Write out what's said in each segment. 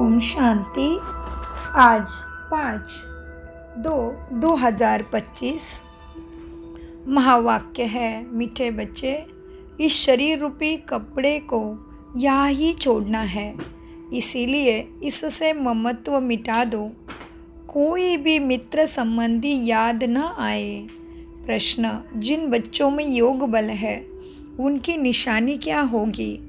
ओम शांति। आज 5/2/2025 महावाक्य है, मीठे बच्चे, इस शरीर रूपी कपड़े को यहाँ ही छोड़ना है, इसीलिए इससे ममत्व मिटा दो। कोई भी मित्र संबंधी याद न आए। प्रश्न, जिन बच्चों में योग बल है उनकी निशानी क्या होगी?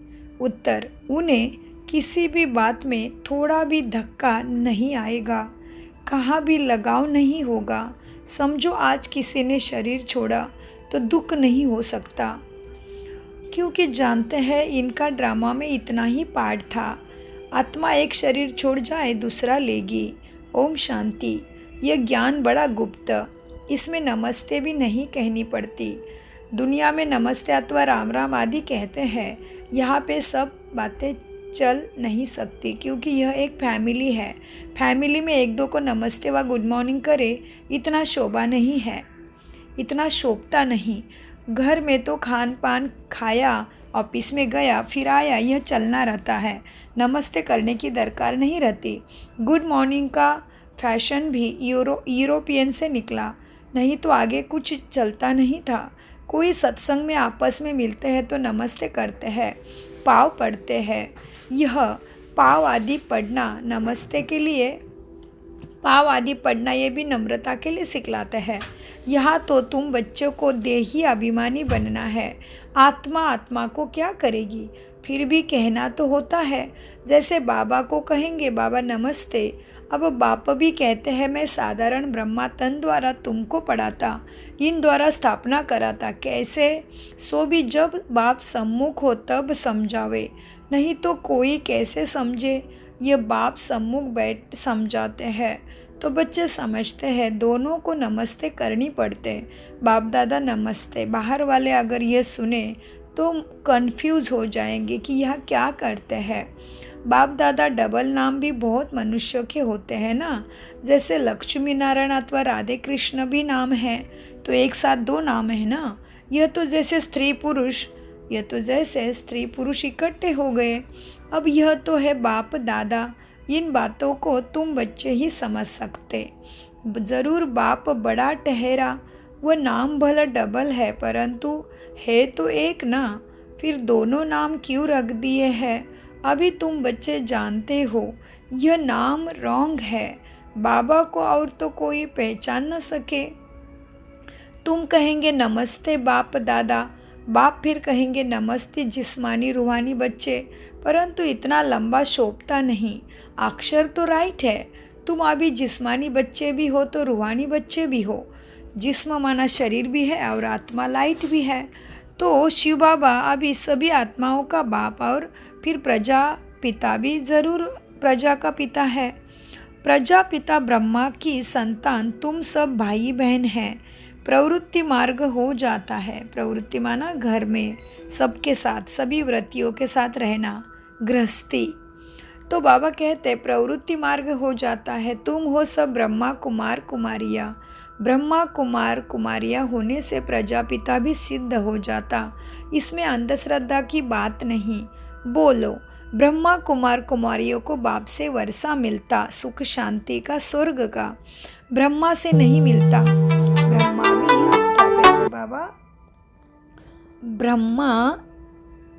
उत्तर, उन्हें किसी भी बात में थोड़ा भी धक्का नहीं आएगा, कहाँ भी लगाव नहीं होगा। समझो आज किसी ने शरीर छोड़ा तो दुख नहीं हो सकता, क्योंकि जानते हैं इनका ड्रामा में इतना ही पार्ट था। आत्मा एक शरीर छोड़ जाए दूसरा लेगी। ओम शांति। यह ज्ञान बड़ा गुप्त, इसमें नमस्ते भी नहीं कहनी पड़ती। दुनिया में नमस्ते अथवा राम राम आदि कहते हैं, यहाँ पे सब बातें चल नहीं सकती, क्योंकि यह एक फैमिली है। फैमिली में एक दो को नमस्ते व गुड मॉर्निंग करे इतना शोभा नहीं है, इतना शोभता नहीं। घर में तो खान पान खाया, ऑफिस में गया फिर आया, यह चलना रहता है। नमस्ते करने की दरकार नहीं रहती। गुड मॉर्निंग का फैशन भी यूरोपियन से निकला, नहीं तो आगे कुछ चलता नहीं था। कोई सत्संग में आपस में मिलते हैं तो नमस्ते करते हैं, पाँव पड़ते हैं। यह पाँव आदि पढ़ना नमस्ते के लिए, पाँव आदि पढ़ना ये भी नम्रता के लिए सिखलाते हैं। यहाँ तो तुम बच्चों को देही अभिमानी बनना है। आत्मा आत्मा को क्या करेगी? फिर भी कहना तो होता है। जैसे बाबा को कहेंगे बाबा नमस्ते, अब बाप भी कहते हैं मैं साधारण ब्रह्मा तन द्वारा तुमको पढ़ाता, इन द्वारा स्थापना कराता। कैसे? सो भी जब बाप सम्मुख हो तब समझावे, नहीं तो कोई कैसे समझे। ये बाप सम्मुख बैठ समझाते हैं तो बच्चे समझते हैं। दोनों को नमस्ते करनी पड़ते। बाप दादा नमस्ते। बाहर वाले अगर ये सुने तो कंफ्यूज हो जाएंगे कि यह क्या करते हैं। बाप दादा डबल नाम भी बहुत मनुष्यों के होते हैं ना। जैसे लक्ष्मी नारायण अथवा राधे कृष्ण भी नाम है, तो एक साथ दो नाम है ना। यह तो जैसे स्त्री पुरुष, यह तो जैसे स्त्री पुरुष इकट्ठे हो गए। अब यह तो है बाप दादा। इन बातों को तुम बच्चे ही समझ सकते। ज़रूर बाप बड़ा ठहरा, वह नाम भला डबल है परंतु है तो एक ना, फिर दोनों नाम क्यों रख दिए हैं? अभी तुम बच्चे जानते हो यह नाम रॉन्ग है। बाबा को और तो कोई पहचान न सके। तुम कहेंगे नमस्ते बाप दादा, बाप फिर कहेंगे नमस्ते जिस्मानी रूहानी बच्चे, परंतु इतना लंबा शोभता नहीं। अक्षर तो राइट है। तुम अभी जिस्मानी बच्चे भी हो तो रूहानी बच्चे भी हो। जिस्म माना शरीर भी है और आत्मा लाइट भी है। तो शिव बाबा अभी सभी आत्माओं का बाप और फिर प्रजा पिता भी ज़रूर प्रजा का पिता है। प्रजा पिता ब्रह्मा की संतान तुम सब भाई बहन हैं। प्रवृत्ति मार्ग हो जाता है। प्रवृत्ति माना घर में सबके साथ, सभी व्रतियों के साथ रहना, गृहस्थी। तो बाबा कहते प्रवृत्ति मार्ग हो जाता है। तुम हो सब ब्रह्मा कुमार कुमारियाँ। ब्रह्मा कुमार कुमारियाँ होने से प्रजापिता भी सिद्ध हो जाता। इसमें अंधश्रद्धा की बात नहीं। बोलो, ब्रह्मा कुमार कुमारियों को बाप से वर्षा मिलता, सुख शांति का, स्वर्ग का। ब्रह्मा से नहीं मिलता। ब्रह्मा भी क्या कहते बाबा?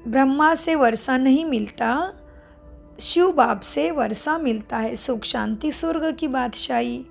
ब्रह्मा से वर्षा नहीं मिलता, शिव बाप से वर्षा मिलता है, सुख शांति स्वर्ग की बादशाही।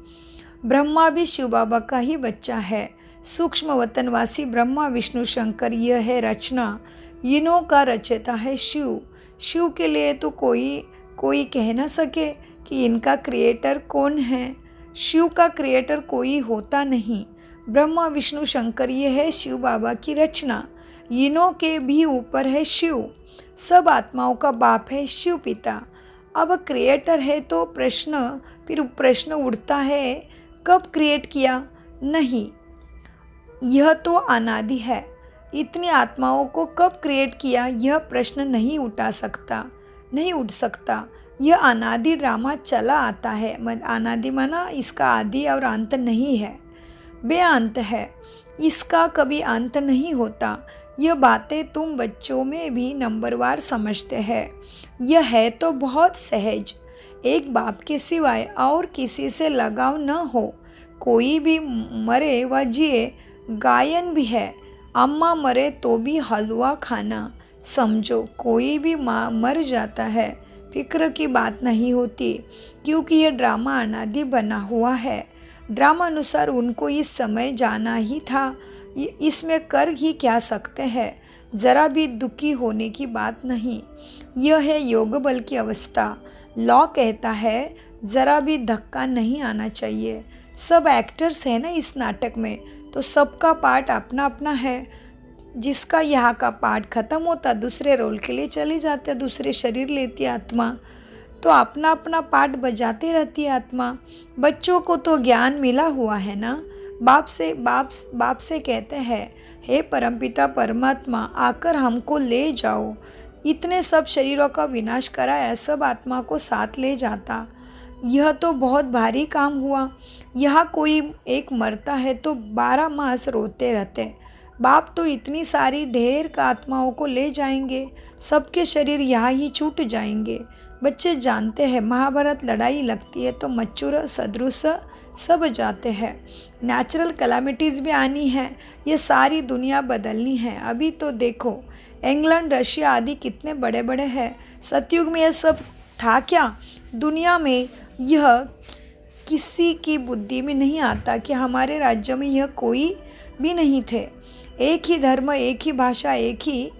ब्रह्मा भी शिव बाबा का ही बच्चा है। सूक्ष्म वतनवासी ब्रह्मा विष्णु शंकर, यह है रचना। इनों का रचयिता है शिव। शिव के लिए तो कोई कह न सके कि इनका क्रिएटर कौन है। शिव का क्रिएटर कोई होता नहीं। ब्रह्मा विष्णु शंकर, ये है शिव बाबा की रचना। इनों के भी ऊपर है शिव। सब आत्माओं का बाप है शिव पिता। अब क्रिएटर है तो प्रश्न उठता है, कब क्रिएट किया? नहीं, यह तो अनादि है। इतनी आत्माओं को कब क्रिएट किया, यह प्रश्न नहीं उठ सकता। यह अनादि ड्रामा चला आता है। अनादि माना इसका आदि और अंत नहीं है, बेअंत है। इसका कभी अंत नहीं होता। यह बातें तुम बच्चों में भी नंबरवार समझते हैं। यह है तो बहुत सहज। एक बाप के सिवाय और किसी से लगाव न हो। कोई भी मरे व जिए गायन भी है। अम्मा मरे तो भी हलवा खाना। समझो कोई भी माँ मर जाता है, फिक्र की बात नहीं होती, क्योंकि यह ड्रामा अनादि बना हुआ है। ड्रामा अनुसार उनको इस समय जाना ही था। इसमें कर ही क्या सकते हैं। जरा भी दुखी होने की बात नहीं। यह है योग बल की अवस्था। लॉ कहता है जरा भी धक्का नहीं आना चाहिए। सब एक्टर्स हैं ना इस नाटक में, तो सबका पार्ट अपना अपना है। जिसका यहाँ का पार्ट खत्म होता दूसरे रोल के लिए चली जाते, दूसरे शरीर लेती आत्मा, तो अपना अपना पार्ट बजाते रहती है आत्मा। बच्चों को तो ज्ञान मिला हुआ है ना। बाप से कहते हैं, हे परमपिता परमात्मा, आकर हमको ले जाओ। इतने सब शरीरों का विनाश कराया, सब आत्मा को साथ ले जाता। यह तो बहुत भारी काम हुआ। यहाँ कोई एक मरता है तो 12 मास रोते रहते। बाप तो इतनी सारी ढेर का आत्माओं को ले जाएंगे, सबके शरीर यहाँ ही छूट जाएंगे। बच्चे जानते हैं महाभारत लड़ाई लगती है तो मच्छर सदृश सब जाते हैं। नेचुरल कैलामिटीज़ भी आनी है, ये सारी दुनिया बदलनी है। अभी तो देखो इंग्लैंड रशिया आदि कितने बड़े बड़े हैं। सतयुग में यह सब था क्या? दुनिया में यह किसी की बुद्धि में नहीं आता कि हमारे राज्य में यह कोई भी नहीं थे। एक ही धर्म, एक ही भाषा, एक ही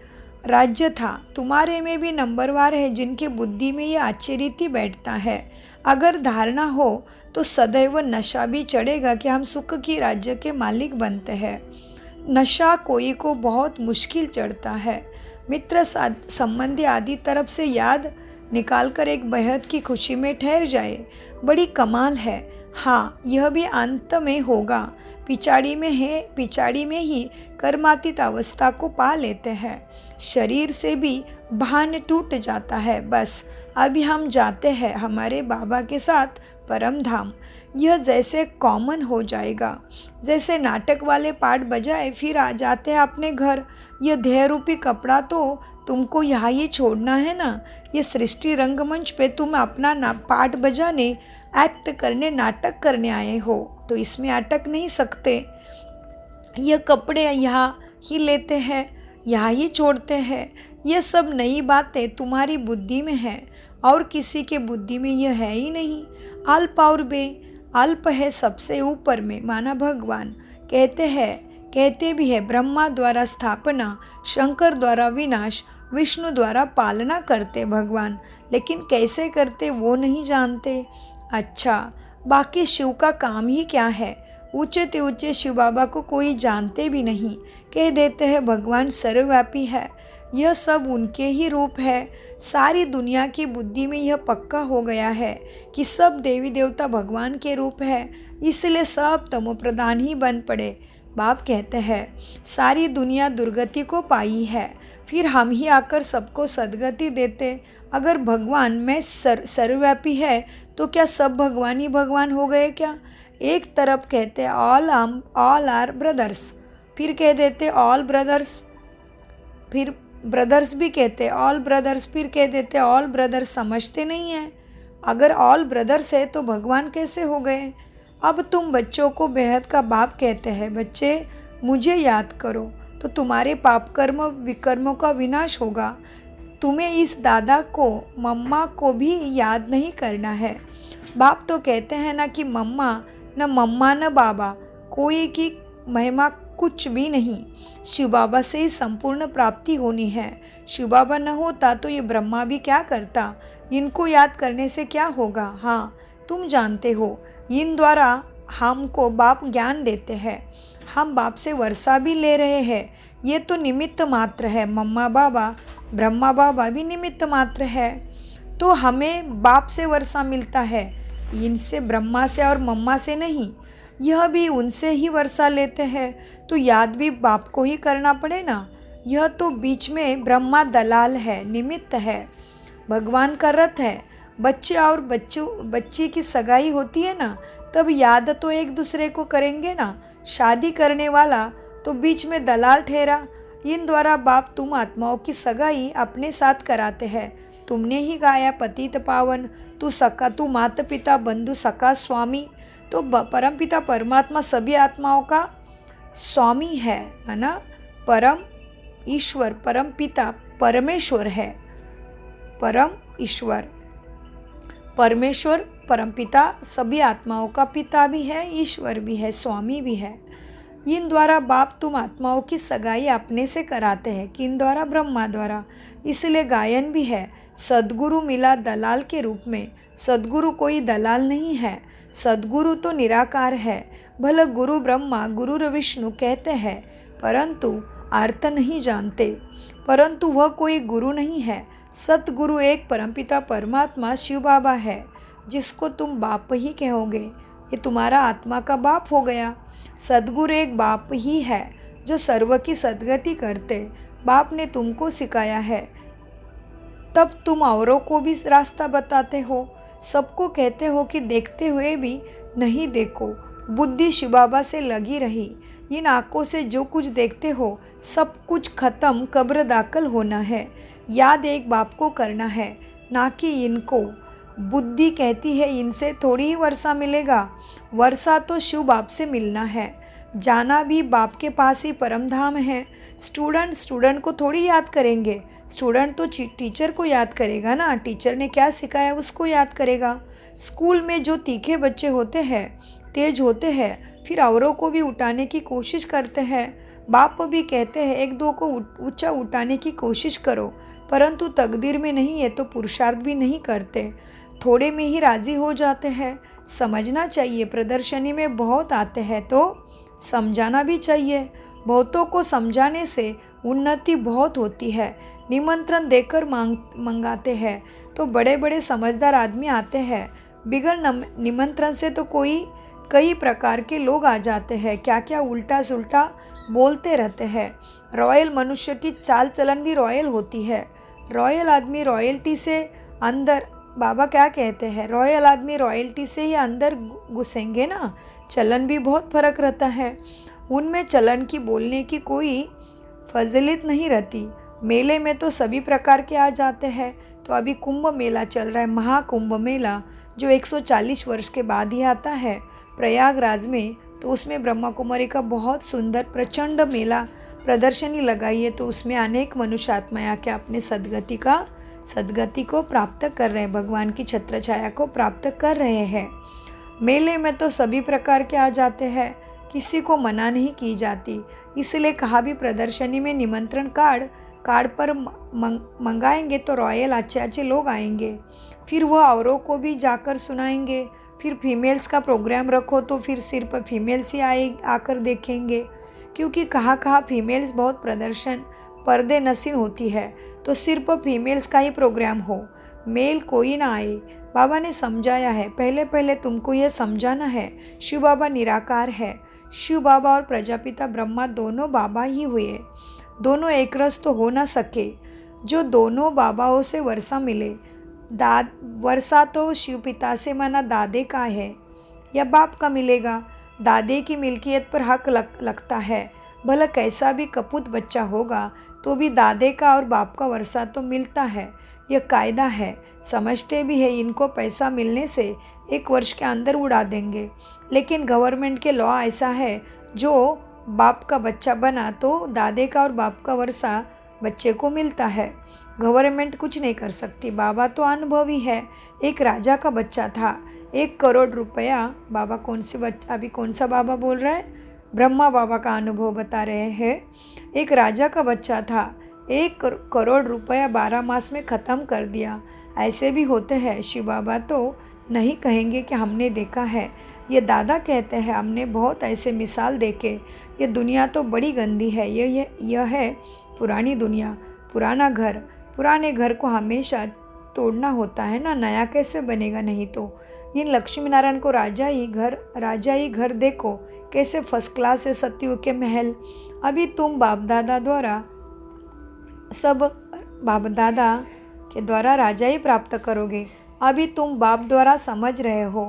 राज्य था। तुम्हारे में भी नंबरवार है जिनके बुद्धि में ये आश्चर्य बैठता है। अगर धारणा हो तो सदैव नशा भी चढ़ेगा कि हम सुख की राज्य के मालिक बनते हैं। नशा कोई को बहुत मुश्किल चढ़ता है। मित्र संबंधी आदि तरफ से याद निकालकर एक बेहद की खुशी में ठहर जाए, बड़ी कमाल है। हाँ, यह भी अंत में होगा। पिछाड़ी में ही कर्मातीत अवस्था को पा लेते हैं। शरीर से भी भान टूट जाता है। बस अभी हम जाते हैं हमारे बाबा के साथ परम धाम। यह जैसे कॉमन हो जाएगा, जैसे नाटक वाले पार्ट बजाए फिर आ जाते हैं अपने घर। यह ध्येय रूपी कपड़ा तो तुमको यहाँ ही छोड़ना है ना। ये सृष्टि रंगमंच पे तुम अपना पार्ट बजाने, एक्ट करने, नाटक करने आए हो, तो इसमें अटक नहीं सकते। यह कपड़े यहाँ ही लेते हैं, यहाँ ही छोड़ते हैं। यह सब नई बातें तुम्हारी बुद्धि में है और किसी के बुद्धि में यह है ही नहीं। अल्प और अल्प है सबसे ऊपर में, माना भगवान। कहते भी है ब्रह्मा द्वारा स्थापना, शंकर द्वारा विनाश, विष्णु द्वारा पालना करते भगवान, लेकिन कैसे करते वो नहीं जानते। अच्छा, बाकी शिव का काम ही क्या है? ऊंचे शिव बाबा को कोई जानते भी नहीं। कह देते हैं भगवान सर्वव्यापी है। यह सब उनके ही रूप है। सारी दुनिया की बुद्धि में यह पक्का हो गया है कि सब देवी देवता भगवान के रूप है, इसलिए सब तमोप्रधान ही बन पड़े। बाप कहते हैं सारी दुनिया दुर्गति को पाई है, फिर हम ही आकर सबको सद्गति देते। अगर भगवान में सर्वव्यापी है तो क्या सब भगवान ही भगवान हो गए क्या? एक तरफ कहते ऑल आर ब्रदर्स, फिर कह देते ऑल ब्रदर्स, फिर ब्रदर्स भी कहते ऑल ब्रदर्स, फिर कह देते ऑल ब्रदर्स। समझते नहीं हैं। अगर ऑल ब्रदर्स है तो भगवान कैसे हो गए? अब तुम बच्चों को बेहद का बाप कहते हैं, बच्चे मुझे याद करो तो तुम्हारे पाप कर्म विकर्मों का विनाश होगा। तुम्हें इस दादा को, मम्मा को भी याद नहीं करना है। बाप तो कहते हैं ना कि मम्मा न बाबा, कोई की महिमा कुछ भी नहीं। शिव बाबा से ही संपूर्ण प्राप्ति होनी है। शिव बाबा न होता तो ये ब्रह्मा भी क्या करता? इनको याद करने से क्या होगा? हाँ, तुम जानते हो, इन द्वारा हमको बाप ज्ञान देते हैं। हम बाप से वर्षा भी ले रहे हैं, ये तो निमित्त मात्र है। मम्मा बाबा, ब्रह्मा बाबा भी निमित्त मात्र है। तो हमें बाप से वर्षा मिलता है, इनसे, ब्रह्मा से और मम्मा से नहीं। यह भी उनसे ही वर्षा लेते हैं, तो याद भी बाप को ही करना पड़े ना। यह तो बीच में ब्रह्मा दलाल है, निमित्त है, भगवान का रथ है। बच्चे और बच्ची की सगाई होती है ना, तब याद तो एक दूसरे को करेंगे ना। शादी करने वाला तो बीच में दलाल ठहरा। इन द्वारा बाप तुम आत्माओं की सगाई अपने साथ कराते हैं। तुमने ही गाया पतित पावन, तू माता पिता बंधु सखा स्वामी। तो परमपिता परमात्मा सभी आत्माओं का स्वामी है, माना परम ईश्वर, परम पिता परमेश्वर है। परम ईश्वर परमेश्वर परमपिता सभी आत्माओं का पिता भी है, ईश्वर भी है, स्वामी भी है। इन द्वारा बाप तुम आत्माओं की सगाई अपने से कराते हैं, किन द्वारा? ब्रह्मा द्वारा। इसलिए गायन भी है, सद्गुरु मिला दलाल के रूप में। सद्गुरु कोई दलाल नहीं है, सद्गुरु तो निराकार है। भले गुरु ब्रह्मा गुरु विष्णु कहते हैं, परंतु अर्थ नहीं जानते, परंतु वह कोई गुरु नहीं है। सतगुरु एक परमपिता परमात्मा शिव बाबा है, जिसको तुम बाप ही कहोगे। ये तुम्हारा आत्मा का बाप हो गया। सद्गुरु एक बाप ही है जो सर्व की सद्गति करते। बाप ने तुमको सिखाया है, तब तुम औरों को भी रास्ता बताते हो। सबको कहते हो कि देखते हुए भी नहीं देखो। बुद्धि शिव बाबा से लगी रही। इन आँखों से जो कुछ देखते हो सब कुछ खत्म, कब्र दाखिल होना है। याद एक बाप को करना है, ना कि इनको। बुद्धि कहती है इनसे थोड़ी ही वर्षा मिलेगा। वर्षा तो शिव बाप से मिलना है। जाना भी बाप के पास ही परम धाम है। स्टूडेंट को थोड़ी याद करेंगे। स्टूडेंट तो टीचर को याद करेगा ना, टीचर ने क्या सिखाया उसको याद करेगा। स्कूल में जो तीखे बच्चे होते हैं, तेज होते हैं, फिर औरों को भी उठाने की कोशिश करते हैं। बाप भी कहते हैं एक दो को ऊंचा उठाने की कोशिश करो, परंतु तकदीर में नहीं है तो पुरुषार्थ भी नहीं करते, थोड़े में ही राजी हो जाते हैं। समझना चाहिए, प्रदर्शनी में बहुत आते हैं तो समझाना भी चाहिए। बहुतों को समझाने से उन्नति बहुत होती है। निमंत्रण देकर मंगाते हैं तो बड़े बड़े समझदार आदमी आते हैं। बिगर निमंत्रण से तो कई प्रकार के लोग आ जाते हैं, क्या क्या उल्टा सुल्टा बोलते रहते हैं। रॉयल मनुष्य की चाल चलन भी रॉयल होती है। रॉयल आदमी रॉयल्टी से अंदर, बाबा क्या कहते हैं, रॉयल आदमी रॉयल्टी से ही अंदर घुसेंगे ना, चलन भी बहुत फर्क रहता है। उनमें चलन की बोलने की कोई फजीलत नहीं रहती। मेले में तो सभी प्रकार के आ जाते हैं। तो अभी कुंभ मेला चल रहा है, महाकुंभ मेला, जो 140 वर्ष के बाद ही आता है प्रयागराज में। तो उसमें ब्रह्मा कुमारी का बहुत सुंदर प्रचंड मेला प्रदर्शनी लगाई है। तो उसमें अनेक मनुष्य आत्माएं आके अपने सद्गति को प्राप्त कर रहे हैं, भगवान की छत्र छाया को प्राप्त कर रहे हैं। मेले में तो सभी प्रकार के आ जाते हैं, किसी को मना नहीं की जाती। इसलिए कहा भी प्रदर्शनी में निमंत्रण कार्ड पर मंगाएंगे तो रॉयल अच्छे अच्छे लोग आएंगे, फिर वह औरों को भी जाकर सुनाएंगे। फिर फीमेल्स का प्रोग्राम रखो तो फिर सिर्फ फीमेल्स ही आकर देखेंगे, क्योंकि कहाँ फीमेल्स बहुत पर्दे नसीन होती है। तो सिर्फ फीमेल्स का ही प्रोग्राम हो, मेल कोई ना आए। बाबा ने समझाया है, पहले तुमको यह समझाना है, शिव बाबा निराकार है। शिव बाबा और प्रजापिता ब्रह्मा दोनों बाबा ही हुए, दोनों एक रस तो हो ना सके। जो दोनों बाबाओं से वर्षा मिले, वर्षा तो शिव पिता से माना दादे का है या बाप का मिलेगा। दादे की मिल्कियत पर हक लगता है। भला कैसा भी कपूत बच्चा होगा तो भी दादे का और बाप का वर्षा तो मिलता है, यह कायदा है। समझते भी है इनको पैसा मिलने से 1 वर्ष के अंदर उड़ा देंगे, लेकिन गवर्नमेंट के लॉ ऐसा है, जो बाप का बच्चा बना तो दादे का और बाप का वर्षा बच्चे को मिलता है। गवर्नमेंट कुछ नहीं कर सकती। बाबा तो अनुभवी है। एक राजा का बच्चा था, 1 करोड़ रुपया। बाबा अभी कौन सा बाबा बोल रहा है? ब्रह्मा बाबा का अनुभव बता रहे हैं। एक राजा का बच्चा था, 1 करोड़ रुपया 12 मास में ख़त्म कर दिया। ऐसे भी होते हैं। शिव बाबा तो नहीं कहेंगे कि हमने देखा है, ये दादा कहते हैं हमने बहुत ऐसे मिसाल देखे। ये दुनिया तो बड़ी गंदी है। यह है पुरानी दुनिया, पुराना घर। पुराने घर को हमेशा तोड़ना होता है ना, नया कैसे बनेगा? नहीं तो इन लक्ष्मी नारायण को राजा ही घर देखो, कैसे फर्स्ट क्लास है सत्यु के महल। अभी तुम बाप दादा के द्वारा राजा ही प्राप्त करोगे। अभी तुम बाप द्वारा समझ रहे हो,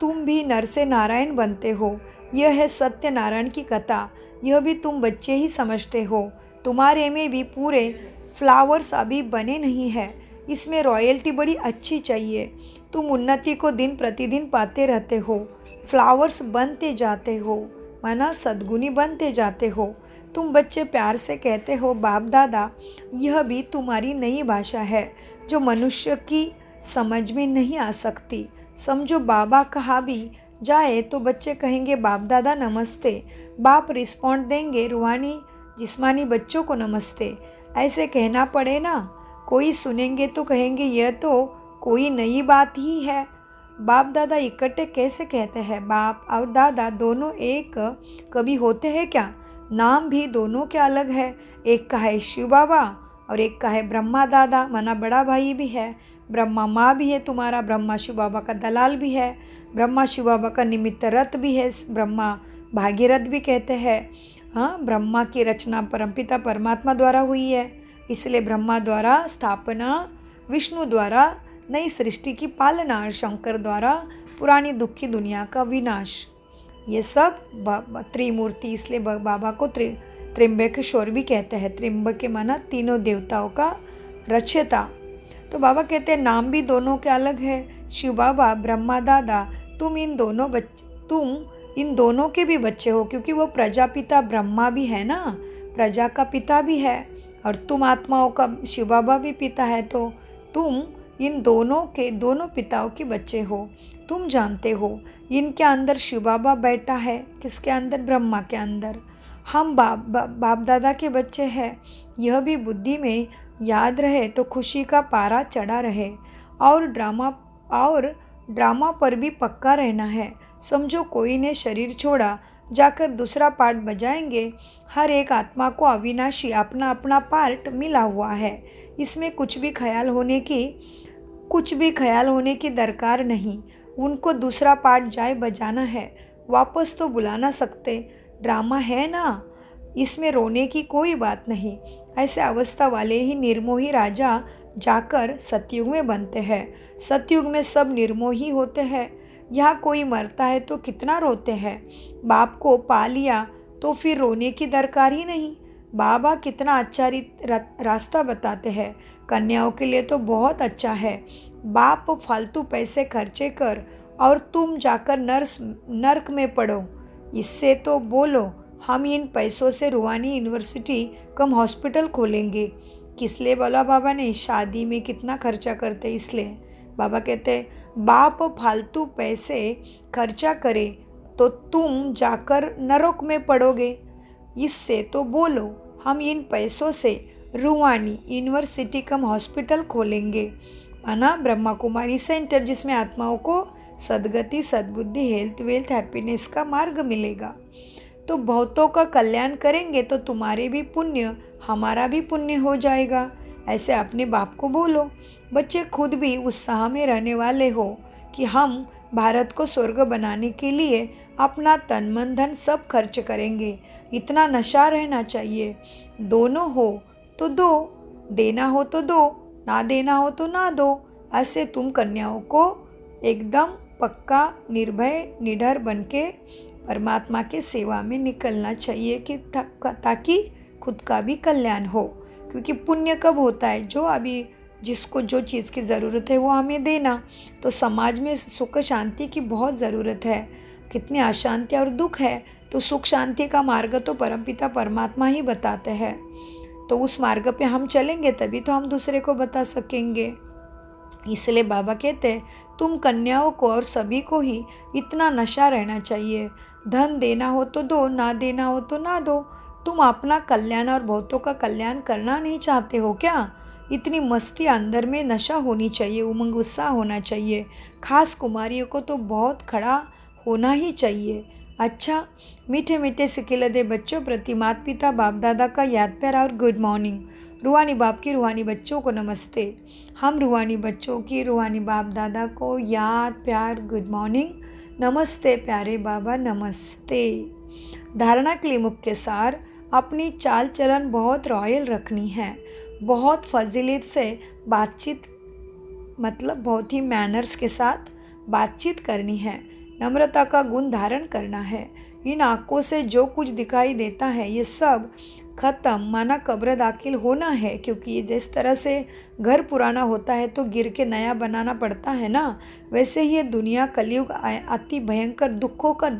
तुम भी नर से नारायण बनते हो। यह है सत्य नारायण की कथा। यह भी तुम बच्चे ही समझते हो। तुम्हारे में भी पूरे फ्लावर्स अभी बने नहीं है। इसमें रॉयल्टी बड़ी अच्छी चाहिए। तुम उन्नति को दिन प्रतिदिन पाते रहते हो, फ्लावर्स बनते जाते हो, माना सद्गुणी बनते जाते हो। तुम बच्चे प्यार से कहते हो बाप दादा, यह भी तुम्हारी नई भाषा है जो मनुष्य की समझ में नहीं आ सकती। समझो बाबा कहा भी जाए तो बच्चे कहेंगे बाप दादा नमस्ते, बाप रिस्पॉन्ड देंगे रूहानी जिस्मानी बच्चों को नमस्ते। ऐसे कहना पड़े ना, कोई सुनेंगे तो कहेंगे यह तो कोई नई बात ही है। बाप दादा इकट्ठे कैसे कहते हैं? बाप और दादा दोनों एक कभी होते हैं क्या? नाम भी दोनों के अलग है। एक का है शिव बाबा और एक का है ब्रह्मा दादा, माना बड़ा भाई भी है। ब्रह्मा माँ भी है तुम्हारा, ब्रह्मा शिव बाबा का दलाल भी है, ब्रह्मा शिव बाबा का निमित्त रथ भी है, ब्रह्मा भागीरथ भी कहते हैं। हाँ, ब्रह्मा की रचना परमपिता परमात्मा द्वारा हुई है, इसलिए ब्रह्मा द्वारा स्थापना, विष्णु द्वारा नई सृष्टि की पालना और शंकर द्वारा पुरानी दुखी दुनिया का विनाश। ये सब त्रिमूर्ति, इसलिए बाबा को त्रिम्बकेश्वर भी कहते हैं। त्रिम्बक के माना तीनों देवताओं का रचयिता। तो बाबा कहते हैं नाम भी दोनों के अलग है। शिव बाबा, ब्रह्मा दादा, तुम इन दोनों के भी बच्चे हो, क्योंकि वो प्रजापिता ब्रह्मा भी है ना, प्रजा का पिता भी है, और तुम आत्माओं का शिव बाबा भी पिता है। तो तुम इन दोनों पिताओं के बच्चे हो। तुम जानते हो इनके अंदर शिव बाबा बैठा है, किसके अंदर? ब्रह्मा के अंदर। हम बाप दादा के बच्चे हैं। यह भी बुद्धि में याद रहे तो खुशी का पारा चढ़ा रहे, और ड्रामा पर भी पक्का रहना है। समझो कोई ने शरीर छोड़ा, जाकर दूसरा पार्ट बजाएंगे। हर एक आत्मा को अविनाशी अपना अपना पार्ट मिला हुआ है, इसमें कुछ भी ख्याल होने की दरकार नहीं। उनको दूसरा पार्ट जाए बजाना है, वापस तो बुला ना सकते। ड्रामा है ना, इसमें रोने की कोई बात नहीं। ऐसे अवस्था वाले ही निर्मोही राजा जाकर सतयुग में बनते हैं। सतयुग में सब निर्मोही होते हैं। यहाँ कोई मरता है तो कितना रोते हैं। बाप को पा लिया तो फिर रोने की दरकार ही नहीं। बाबा कितना अच्छा रास्ता बताते हैं, कन्याओं के लिए तो बहुत अच्छा है। बाप फालतू पैसे खर्चे कर और तुम जाकर नर्क में पड़ो, इससे तो बोलो हम इन पैसों से रूहानी यूनिवर्सिटी कम हॉस्पिटल खोलेंगे। किस लिए बोला बाबा ने? शादी में कितना खर्चा करते इसलिए। बाबा कहते बाप फालतू पैसे खर्चा करे तो तुम जाकर नरक में पड़ोगे, इससे तो बोलो हम इन पैसों से रूहानी यूनिवर्सिटी कम हॉस्पिटल खोलेंगे, माना ब्रह्मा कुमारी सेंटर, जिसमें आत्माओं को सद्गति, सद्बुद्धि, हेल्थ, वेल्थ, हैप्पीनेस का मार्ग मिलेगा। तो बहुतों का कल्याण करेंगे तो तुम्हारे भी पुण्य, हमारा भी पुण्य हो जाएगा। ऐसे अपने बाप को बोलो। बच्चे खुद भी उत्साह में रहने वाले हो कि हम भारत को स्वर्ग बनाने के लिए अपना तन मन धन सब खर्च करेंगे। इतना नशा रहना चाहिए। दोनों हो तो दो, देना हो तो दो, ना देना हो तो ना दो। ऐसे तुम कन्याओं को एकदम पक्का, निर्भय, निडर बनके परमात्मा के सेवा में निकलना चाहिए कि ताकि खुद का भी कल्याण हो। क्योंकि पुण्य कब होता है? जो अभी जिसको जो चीज़ की ज़रूरत है वो हमें देना। तो समाज में सुख शांति की बहुत ज़रूरत है। कितनी अशांति और दुख है, तो सुख शांति का मार्ग तो परमपिता परमात्मा ही बताते हैं। तो उस मार्ग पे हम चलेंगे तभी तो हम दूसरे को बता सकेंगे। इसलिए बाबा कहते हैं तुम कन्याओं को और सभी को ही इतना नशा रहना चाहिए। धन देना हो तो दो, ना देना हो तो ना दो। तुम अपना कल्याण और बहुतों का कल्याण करना नहीं चाहते हो क्या? इतनी मस्ती अंदर में नशा होनी चाहिए, उमंग उत्साह होना चाहिए। खास कुमारियों को तो बहुत खड़ा होना ही चाहिए। अच्छा, मीठे मीठे सिकिलदे बच्चों प्रति माता पिता बाप दादा का याद प्यार और गुड मॉर्निंग। रूहानी बाप की रूहानी बच्चों को नमस्ते। हम रूहानी बच्चों की रूहानी बाप दादा को याद प्यार गुड मॉर्निंग, नमस्ते प्यारे बाबा, नमस्ते। धारणा के लिए मुख्य सार, अपनी चाल चलन बहुत रॉयल रखनी है, बहुत फजीलत से बातचीत, मतलब बहुत ही मैनर्स के साथ बातचीत करनी है, नम्रता का गुण धारण करना है। इन आँखों से जो कुछ दिखाई देता है ये सब ख़त्म माना कब्र दाखिल होना है, क्योंकि जिस तरह से घर पुराना होता है तो गिर के नया बनाना पड़ता है ना, वैसे ही ये दुनिया कलयुग अति भयंकर दुखों का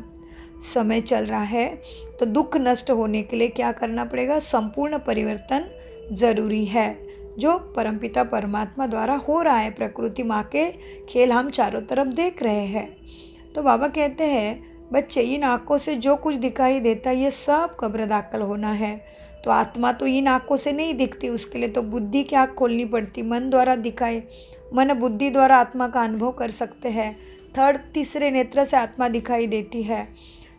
समय चल रहा है। तो दुख नष्ट होने के लिए क्या करना पड़ेगा? संपूर्ण परिवर्तन ज़रूरी है, जो परमपिता परमात्मा द्वारा हो रहा है। प्रकृति माँ के खेल हम चारों तरफ देख रहे हैं। तो बाबा कहते हैं बच्चे, इन आँखों से जो कुछ दिखाई देता है ये सब कब्र दाखिल होना है। तो आत्मा तो इन आँखों से नहीं दिखती, उसके लिए तो बुद्धि की आँख खोलनी पड़ती, मन द्वारा दिखाए। मन बुद्धि द्वारा आत्मा का अनुभव कर सकते हैं। तीसरे नेत्र से आत्मा दिखाई देती है।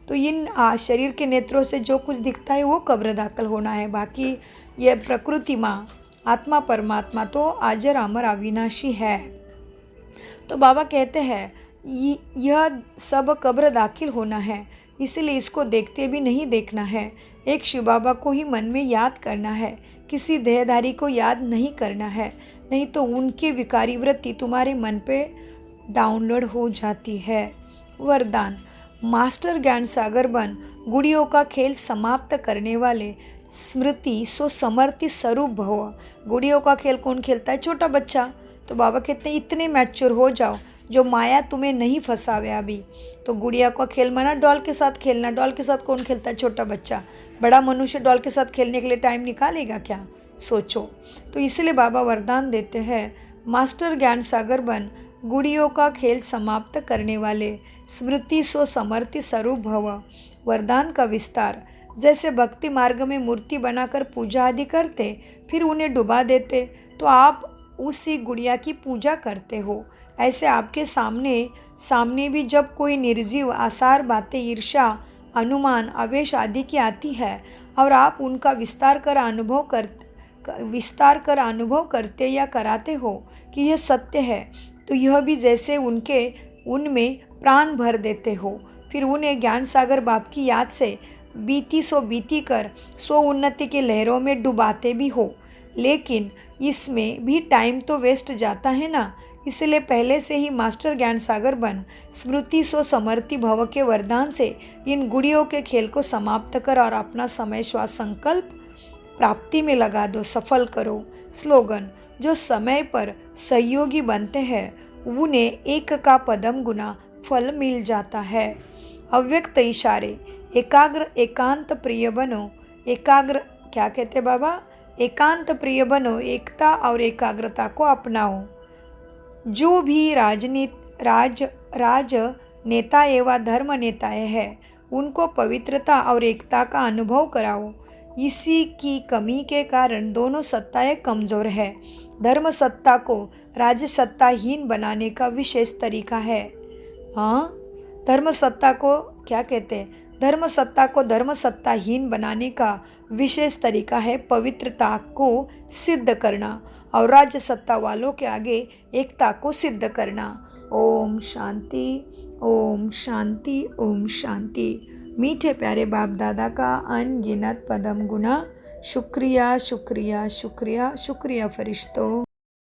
तो इन शरीर के नेत्रों से जो कुछ दिखता है वो कब्र दाखिल होना है। बाकी ये प्रकृति माँ, आत्मा परमात्मा तो अजर अमर अविनाशी है। तो बाबा कहते हैं यह सब कब्र दाखिल होना है, इसलिए इसको देखते भी नहीं देखना है। एक शिव बाबा को ही मन में याद करना है, किसी देहधारी को याद नहीं करना है, नहीं तो उनकी विकारी वृत्ति तुम्हारे मन पे डाउनलोड हो जाती है। वरदान, मास्टर ज्ञान सागर बन, गुड़ियों का खेल समाप्त करने वाले, स्मृति सो समर्थि स्वरूप भव। गुड़ियों का खेल कौन खेलता है? छोटा बच्चा। तो बाबा कहते हैं इतने मैच्योर हो जाओ जो माया तुम्हें नहीं फंसावे अभी। तो गुड़िया का खेल माना डॉल के साथ खेलना। डॉल के साथ कौन खेलता है? छोटा बच्चा। बड़ा मनुष्य डॉल के साथ खेलने के लिए टाइम निकालेगा क्या? सोचो। तो इसलिए बाबा वरदान देते हैं, मास्टर ज्ञान सागर बन, गुड़ियों का खेल समाप्त करने वाले, स्मृति सो समर्थि स्वरूप भव। वरदान का विस्तार, जैसे भक्ति मार्ग में मूर्ति बनाकर पूजा आदि करते फिर उन्हें डुबा देते, तो आप उसी गुड़िया की पूजा करते हो। ऐसे आपके सामने भी जब कोई निर्जीव आसार बातें, ईर्ष्या, अनुमान, आवेश आदि की आती है और आप उनका विस्तार कर अनुभव करते या कराते हो कि यह सत्य है, तो यह भी जैसे उनमें प्राण भर देते हो। फिर उन्हें ज्ञान सागर बाप की याद से बीती कर सो उन्नति के लहरों में डुबाते भी हो। लेकिन इसमें भी टाइम तो वेस्ट जाता है ना, इसलिए पहले से ही मास्टर ज्ञान सागर बन, स्मृति सो समर्थि भव के वरदान से इन गुड़ियों के खेल को समाप्त कर और अपना समय श्वास संकल्प प्राप्ति में लगा दो, सफल करो। स्लोगन, जो समय पर सहयोगी बनते हैं उन्हें एक का पदम गुना फल मिल जाता है। अव्यक्त इशारे, एकांत प्रिय बनो। क्या कहते बाबा? एकांत प्रिय बनो, एकता और एकाग्रता को अपनाओ। जो भी राजनेता एवं धर्म नेताएं हैं उनको पवित्रता और एकता का अनुभव कराओ। इसी की कमी के कारण दोनों सत्ताएं कमज़ोर है। धर्म सत्ता को राजसत्ताहीन बनाने का विशेष तरीका है। हाँ, धर्म सत्ता को क्या कहते हैं? धर्म सत्ता को धर्म सत्ताहीन बनाने का विशेष तरीका है पवित्रता को सिद्ध करना और राज्य सत्ता वालों के आगे एकता को सिद्ध करना। ओम शांति, ओम शांति, ओम शांति। मीठे प्यारे बाप दादा का अनगिनत पदम गुना शुक्रिया, शुक्रिया, शुक्रिया, शुक्रिया फरिश्तों।